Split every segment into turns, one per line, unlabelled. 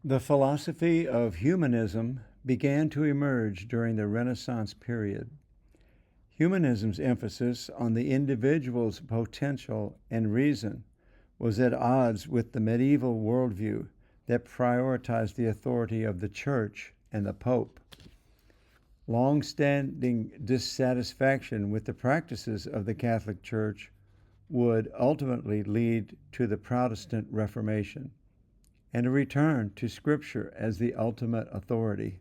The philosophy of humanism began to emerge during the Renaissance period. Humanism's emphasis on the individual's potential and reason was at odds with the medieval worldview that prioritized the authority of the Church and the Pope. Long-standing dissatisfaction with the practices of the Catholic Church would ultimately lead to the Protestant Reformation and a return to Scripture as the ultimate authority.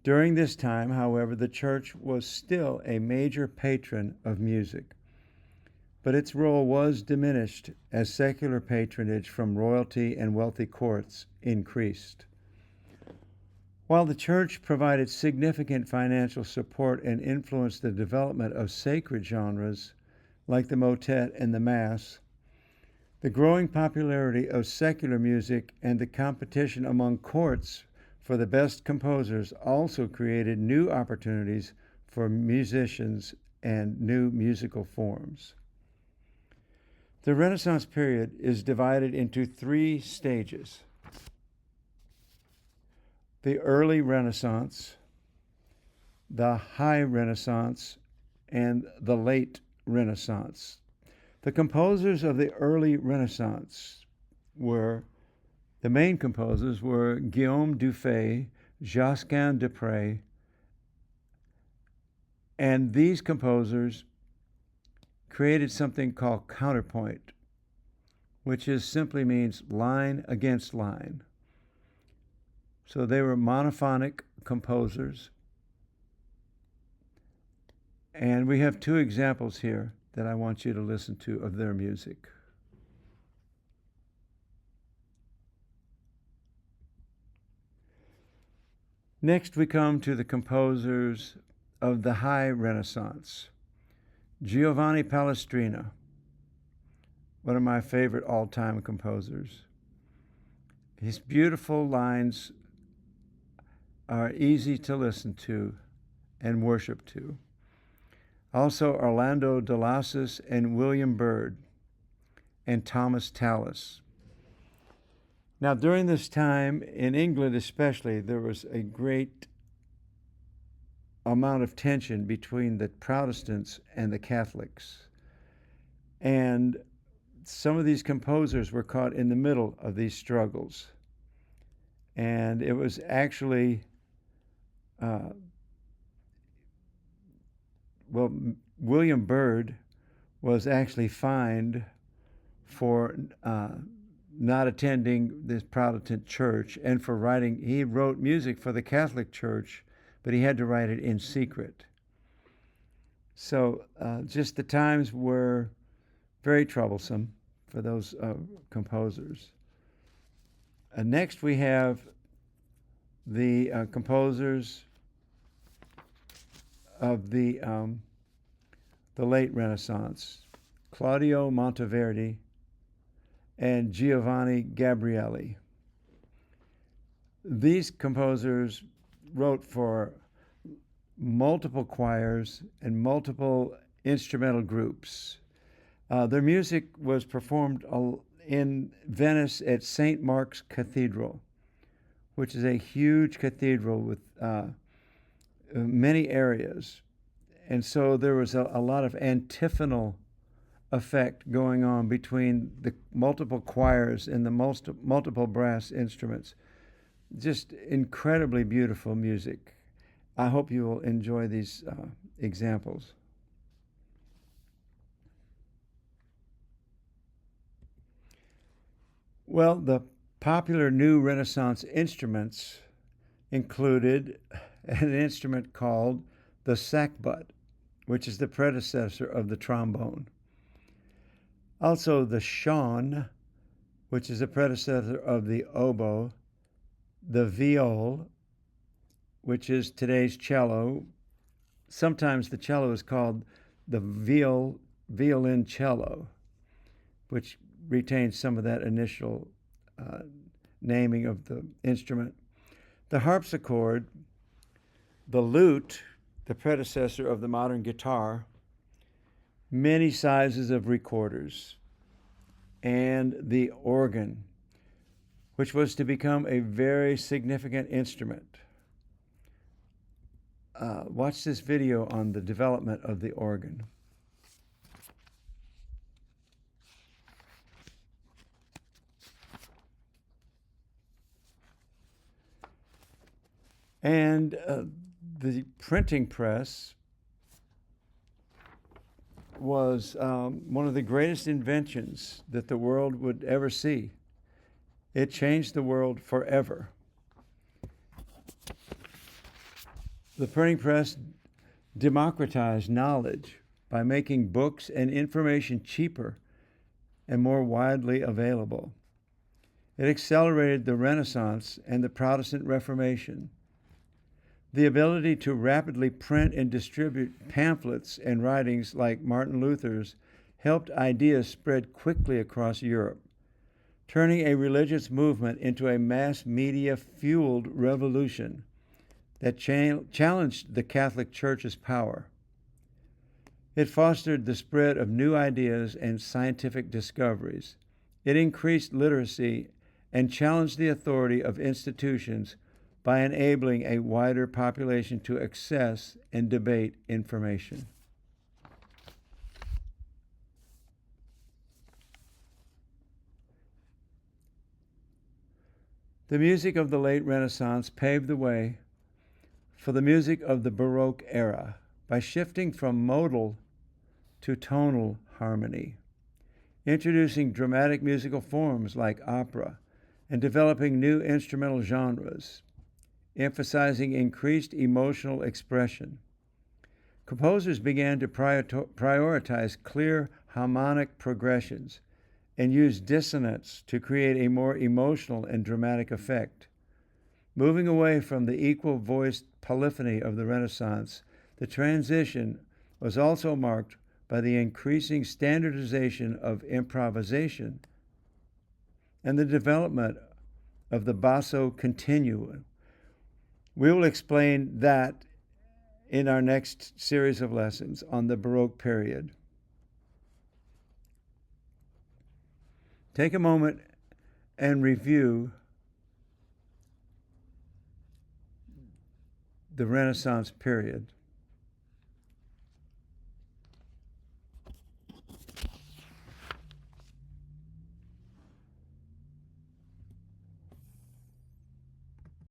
During this time, however, the Church was still a major patron of music, but its role was diminished as secular patronage from royalty and wealthy courts increased. While the Church provided significant financial support and influenced the development of sacred genres like the motet and the Mass, the growing popularity of secular music and the competition among courts for the best composers also created new opportunities for musicians and new musical forms. The Renaissance period is divided into three stages: the early Renaissance, the high Renaissance, and the late Renaissance. The composers of the early Renaissance were the main composers were Guillaume Dufay, Josquin des Prez, and these composers created something called counterpoint, which simply means line against line. So they were monophonic composers. And we have two examples here that I want you to listen to of their music. Next, we come to the composers of the High Renaissance. Giovanni Palestrina, one of my favorite all-time composers. His beautiful lines are easy to listen to and worship to. Also, Orlando de Lassus and William Byrd and Thomas Tallis. Now, during this time, in England especially, there was a great amount of tension between the Protestants and the Catholics. And some of these composers were caught in the middle of these struggles. And it was actually, William Byrd was actually fined for not attending this Protestant church and for writing. He wrote music for the Catholic Church, but he had to write it in secret. So just the times were very troublesome for those composers. Next, we have the composers of the late Renaissance, Claudio Monteverdi and Giovanni Gabrieli. These composers wrote for multiple choirs and multiple instrumental groups. Their music was performed in Venice at St. Mark's Cathedral, which is a huge cathedral with many areas. And so there was a lot of antiphonal effect going on between the multiple choirs and the multiple brass instruments. Just incredibly beautiful music. I hope you will enjoy these examples. Well, the popular new Renaissance instruments included an instrument called the sackbut, which is the predecessor of the trombone. Also, the chaûne, which is a predecessor of the oboe, the viol, which is today's cello. Sometimes the cello is called the violoncello, which retains some of that initial naming of the instrument. The harpsichord, the lute, the predecessor of the modern guitar, many sizes of recorders, and the organ, which was to become a very significant instrument. Watch this video on the development of the organ. And the printing press was one of the greatest inventions that the world would ever see. It changed the world forever. The printing press democratized knowledge by making books and information cheaper and more widely available. It accelerated the Renaissance and the Protestant Reformation. The ability to rapidly print and distribute pamphlets and writings like Martin Luther's helped ideas spread quickly across Europe, turning a religious movement into a mass media-fueled revolution that challenged the Catholic Church's power. It fostered the spread of new ideas and scientific discoveries. It increased literacy and challenged the authority of institutions by enabling a wider population to access and debate information. The music of the late Renaissance paved the way for the music of the Baroque era by shifting from modal to tonal harmony, introducing dramatic musical forms like opera, and developing new instrumental genres, emphasizing increased emotional expression. Composers began to prioritize clear harmonic progressions and use dissonance to create a more emotional and dramatic effect. Moving away from the equal-voiced polyphony of the Renaissance, the transition was also marked by the increasing standardization of improvisation and the development of the basso continuo. We will explain that in our next series of lessons on the Baroque period. Take a moment and review the Renaissance period.